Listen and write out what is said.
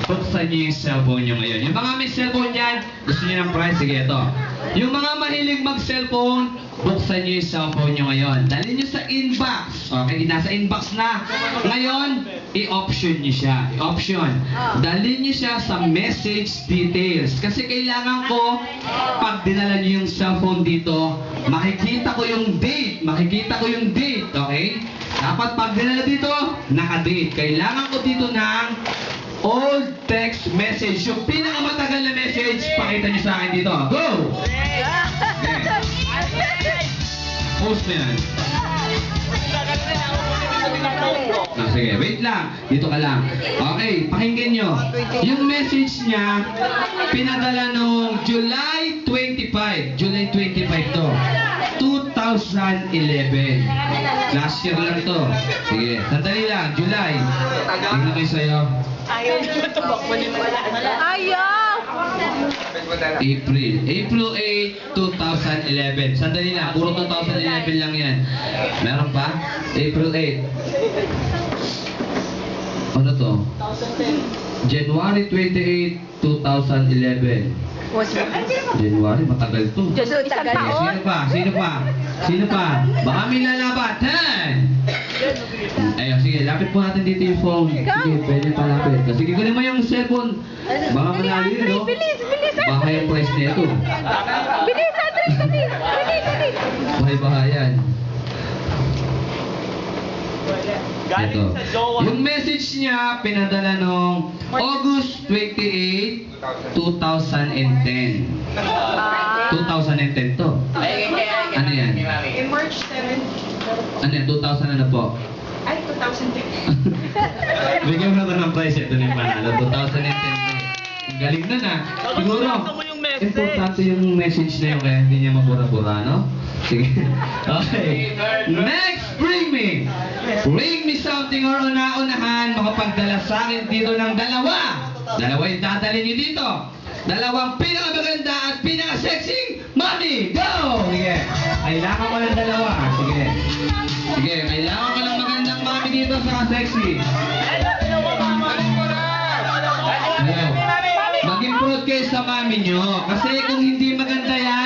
Buksan niyo yung cellphone niyo ngayon. Yung mga may cellphone dyan, gusto niyo ng prize? Sige, ito. Yung mga mahilig mag-cellphone, buksan niyo yung cellphone niyo ngayon. Dalhin niyo sa inbox. Okay, nasa inbox na. Ngayon, i-option niyo siya. I-option. Dalhin niyo siya sa message details. Kasi kailangan ko, pag dinala niyo yung cellphone dito, makikita ko yung date. Makikita ko yung date. Okay? Dapat pag dinala dito, naka-date. Kailangan ko dito ng old text message. Yung pinakamatagal na message, pakita nyo sa akin dito. Go! Okay. Post na yan. Sige, wait lang. Dito ka lang. Okay, pakinggan nyo. Yung message niya, pinadala nung July 25. July 25 to. 2011. Last year lang to. Sige, sandali lang. July. Tingnan ko sa'yo. Ayaw. April 8, 2011. Sandali lang, puro 2011 lang yan. Meron pa? April 8. Ano to? January 28, 2011. January, matagal to. Tagal. Sino pa? Sino pa? Sino pa? Baka may lalabat. Ayun, sige, lapit po natin dito yung phone. Sige, pwede pa lapit. Sige, kunin mo yung cellphone. Baka manalo yun, no? Bilis, bilis. Baka yung price na ito. Bilis, Andres, bilis. Bilis. Bahay-bahay yan. Galing Ito. sa Jowa. Yung message niya, pinadala nung August 28, 2010. 2010 to. Ano yan? In March 7, Ano yan? 2000 ano po? ay 2010. Bigyan mo na ng price. Ito na yung panalo. 2010 to. Ang galing na na. Siguro, Nabasa mo yung message. importante yung message na yun kaya hindi niya mabura-bura, no? Sige. Okay. Next, bring me. Bring me something or una-unahan makapagdala sa akin dito ng dalawa. Dalawa yung dadalhin niyo dito. Dalawang pinakamaganda at pinaka-sexy mami. Go! Sige. Kailangan ko ng dalawa. Sige. Sige, kailangan ko ng magandang mami dito sa sexy. Maging proud kayo sa mami nyo. Kasi kung hindi maganda yan,